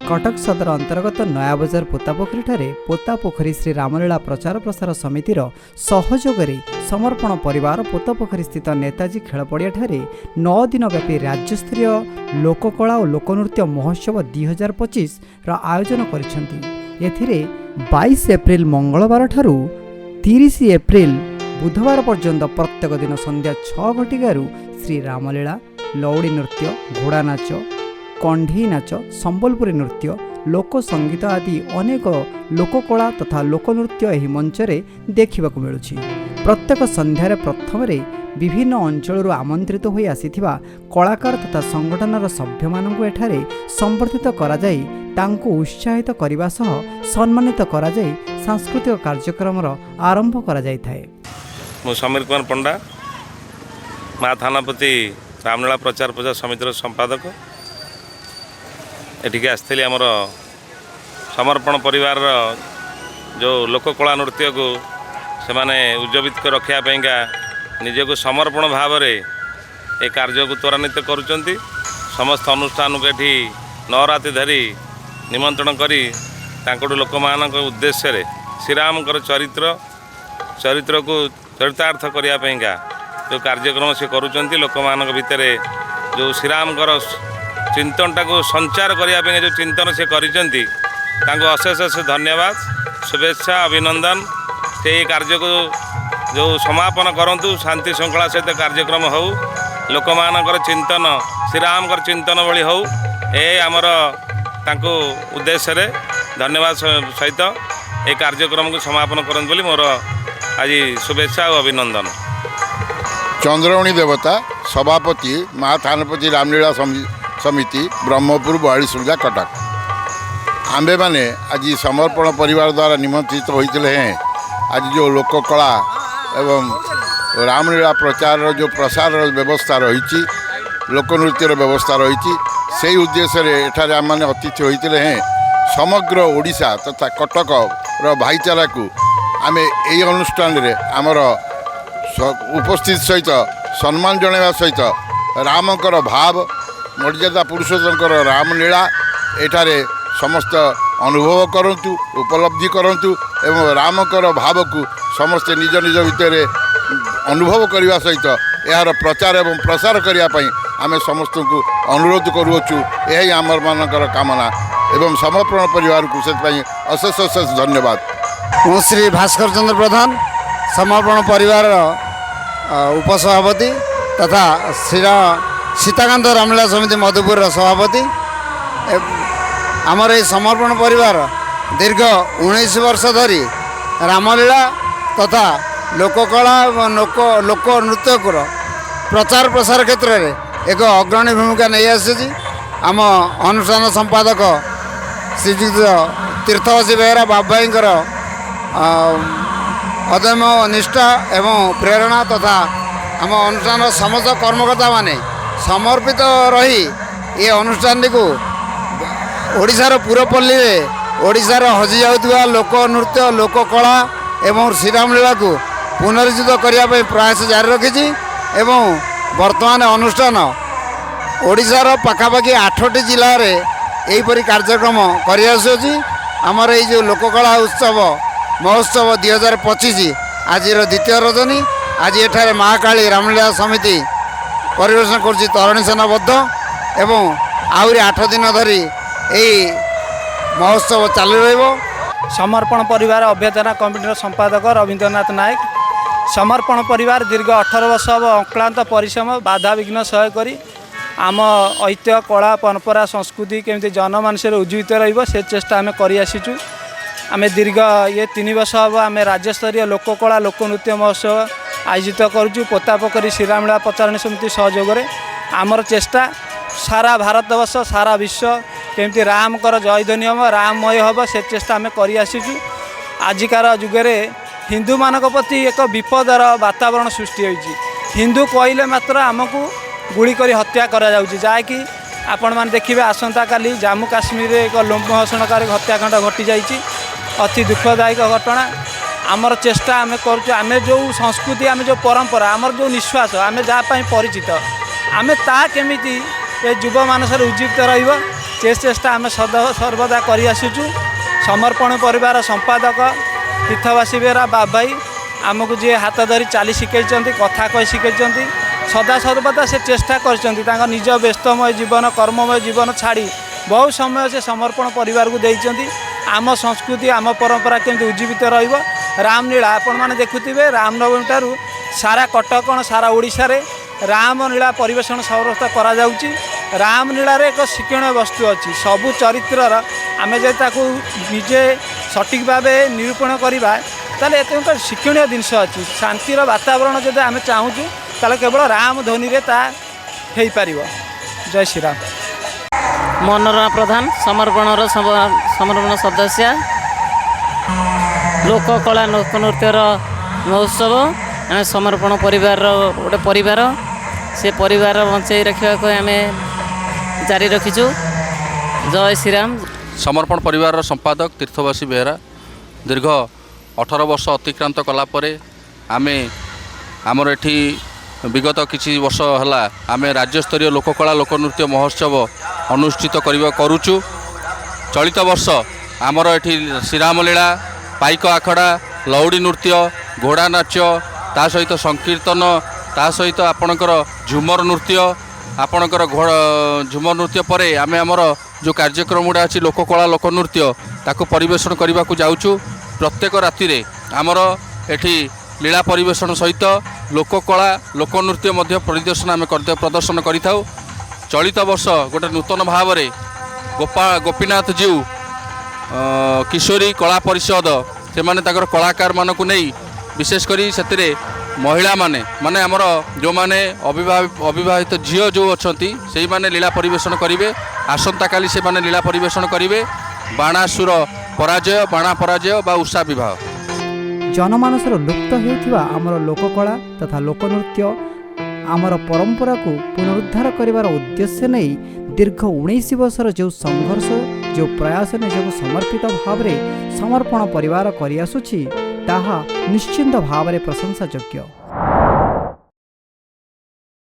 कटक सदर अंतर्गत नयाबजार पोतापोखरी ठारे पोतापोखरी श्री रामलीला प्रचार प्रसार समितिर सहयोग समर्पण परिवार पोतापोखरी स्थित नेताजी खेल पड़िया ठारे 9 दिन व्यापी राज्यस्तरीय लोककला और लोकनृत्य महोत्सव 2025 आयोजन करिसेंति। 22 एप्रिल मंगलवार ठारू 30 एप्रिल बुधवार पर्यंत प्रत्येक दिन संध्या 6 घटिकारु श्री रामलीला, लौड़ी नृत्य, घोड़ा नाच, कंढी नाच, संबलपुरी नृत्य, लोक संगीत आदि अनेक लोककला तथा लोकनृत्य एही मंचरे देखिबाकु मिलुछि। प्रत्येक संध्यारे प्रथमरे विभिन्न अंचलरू आमंत्रित होई आसीथिबा कलाकार तथा संगठनर सभ्य मानकु एठारे संबर्धित करा जाई तांको उत्साहित करिबा सह सम्मानित करा जाई सांस्कृतिक कार्यक्रमर आरंभ करा जाई थाए। मु समीर कुमार पंडा, मा थानापति रामलीला प्रचार प्रसार समितिर संपादक। एठिके आसथिली आमर समर्पण परिवार जो लोककला नृत्य को से माने उज्जीवित कर रखा निजक समर्पण भाव में ए कार्य को त्वरान्वित करुचंती। समस्त अनुष्ठान को एठी 9 राति धरी निमंत्रण करी तांकड़ू लोक मान उद्देश्य श्रीराम चरित्र को चरितार्थ करने जो कार्यक्रम से करुचंती। लोक मान भितर जो श्रीराम चिंतनटा को संचार करने जो चिंतन से करिसेंती तांको अशेष अशेष धन्यवाद, शुभेच्छा, अभिनंदन। से कार्य को जो समापन करंतु शांति श्रृंखला सहित कार्यक्रम हो, लोक मानकर चिंतन श्रीराम चिंतन भली हो, ए आमर तांको उद्देश्य रे धन्यवाद सहित ए कार्यक्रम को समापन करंतु बोली मोर आज शुभेच्छा और अभिनंदन। चंद्रवणी देवता सभापति महा थानापति रामलीला समिति ब्रह्मपुर 42 कटक। आंबे माने आज समर्पण परिवार द्वारा निमंत्रित होते हैं। आज जो लोककला एवं रामलीला प्रचार जो प्रसार व्यवस्था रही, लोकनृत्यर व्यवस्था रही, से उद्देश्य एठारे आम मैंने अतिथि होते हैं। समग्र ओडिशा तथा कटक भाईचारा को आम यही अनुष्ठान रे आमर उपस्थित सहित सम्मान जणाइबा सहित रामकर भाव मर्यादा पुरुषोत्तम रामलीला एठारे समस्त अनुभव करंतु, उपलब्धि करंतु एवं रामकर भाव को समस्ते निज निज भितर अनुभव करने सहित यार प्रचार एवं प्रसार करने आम समस्त को अनुरोध करुचु। यही आमर मानकर कामना एवं समर्पण परिवार को से अशेष अशेष धन्यवाद। मु श्री भास्कर चंद्र प्रधान समर्पण परिवार उपसभापति तथा श्री सीताकांत रामलीला समिति मधुपुर सभापति। आमर ये समर्पण परिवार दीर्घ 19 वर्ष धरी रामलीला तथा लोककला लोक नृत्य प्रचार प्रसार क्षेत्र में एक अग्रणी भूमिका नहीं आसी। आम अनुष्ठान संपादक श्रीजुक्त तीर्थवासी बेहरा बाबू अदम्य निष्ठा एवं प्रेरणा तथा आम अनुष्ठान समस्त कर्मकर्ता माने समर्पित रही ये अनुष्ठान को ओडिशार पुरपल्ली में ओडिशार हजि जाउथबा लोक नृत्य लोककला एवं श्रीरामलीला को पुनरुज्जीवित करने प्रयास जारी रखी। एवं वर्तमान अनुष्ठान ओडिशार पखापाखि 8टी जिले में यहीपरि कार्यक्रम करिआसुछि। आमर ये जो लोककला उत्सव महोत्सव 2025 आज द्वितीय रजनी। आज एठारे महाकाली रामलीला समिति परिवेशन कर तरणୀ सेनाबद्ध एवं आहरी 8 दिन धरी यही महोत्सव चालू रहिबो। समर्पण परिवार अभ्यर्थना कमिटीर संपादक रवींद्रनाथ नायक। समर्पण परिवार दीर्घ 18 वर्ष अक्लांत परिश्रम बाधा विघ्न सहयोग करी आम ऐतिह्य कला परंपरा संस्कृति केमती जनमानस उज्जीवित रहिबो से चेष्टा आम करि आसीचु। आम दीर्घ ये 3 वर्ष हम आम राज्यस्तरीय लोककला लोकनृत्य महोत्सव आयोजित करुचु पोतापोखरी श्रीरामलीला प्रचार समिति सहयोग में। आमर चेष्टा सारा भारतवर्ष सारा विश्व केमती रामकर जयध्वनि हम राममय हम से चेष्टा आम कर आसीचु। आजिकार जुगे हिंदू मान प्रति एक विपदर वातावरण सृष्टि होती। हिंदू कहले मात्र आमको गुड़ी कर हत्या करा जाउची, जाकि आपण मैंने देखिए आसंता काली जम्मू काश्मीर एक लोमहर्षणकारी हत्याकांड घटी जाइए। अति दुखदायक घटना। आमर चेष्टा आम कर जो संस्कृति आम जो परंपरा आमर जो निश्वास आम जहाँ परिचित आम ता केमिति युव मानस उज्जीवित रहिबो चेष्टा आम सर्वदा करिआसुचु। समर्पण परिवार संपादक तीर्थवासी बेहरा बाप भाई आमको जी हाथ धरी चली शिखई कथा कही शिखई सदा सर्वदा से चेष्टा कर निज व्यस्तमय जीवन कर्ममय जीवन छाड़ी बहुत समय से समर्पण परिवार को देइचंती। आम संस्कृति आम परंपरा केमती उज्जीवित रहिबो। रामलीला आपण मैंने देखुथिबे रामनवमी ठारू सारा कटक सारा ओडिशा रे रामलीला परिवेषण सर्वस्था करा जाउची। रामलीला रे एक शिक्षणीय वस्तु अच्छी सबु चरित्रर आमे जे ताकू निजे सठिक भाव निरूपण करवा ताले एते गोटे शिक्षणीय जिनस अच्छी। शांतिर वातावरण जदि आमे चाहूँ ताले केवल राम ध्वनि रे ता हेई पारिबो। जय श्री राम। मनोरमा प्रधान समर्पण सदस्य लोककला लोकनृत्यर महोत्सव आम समर्पण परिवार गोटे परिवार से परिवार बंचाई रखा आम जारी रखीचु। जय श्रीराम। समर्पण परिवार संपादक तीर्थवासी बेहरा दीर्घ 18 वर्ष अतिक्रांत कलापर आम आमर एठी विगत किछि वर्ष हला आम राज्यस्तरीय लोककला लोकनृत्य महोत्सव अनुष्ठित करुचु। चलित वर्ष आमर एठी श्रीरामलीला पाइक आखड़ा लौड़ी नृत्य घोड़ा नाच ता सहित संकीर्तन ता सहित आपणकर झुमर नृत्य आपणकर झुमर नृत्य पर आम आमर जो कार्यक्रम गुड़ा अच्छी लोककला लोकनृत्य ताको परिवेषण करने को जाऊँ। प्रत्येक राति रे आमर एठी लीला परिवेषण सहित लोककला लोकनृत्य मध्य परिदर्शन आम प्रदर्शन करिथाउ। चलित वर्ष गोटे नूतन भाव में गोपीनाथ जीव किशोरी कला परिषद से माने ताकर कलाकार मानक नहीं विशेषकर से महिला माने माने आमर जो माने अविवाहित झील जो अच्छा से माने लीला परिवेषण करेंगे। आसंता काली से माने लीला परिवेषण करेंगे बाणासुर पराजय बाणा पराजय बा उषा विवाह। जनमानसर लुप्त होउथिबा आमर लोककला तथा लोकनृत्य आमर परंपरा को पुनरुद्धार करिवार उद्देश्य नहीं दीर्घ 19 वर्षर जो संघर्ष जो प्रयास निजक समर्पित भाव में समर्पण परिवार करिआसुछि ताहा निश्चिंत भाव में प्रशंसायोग्य।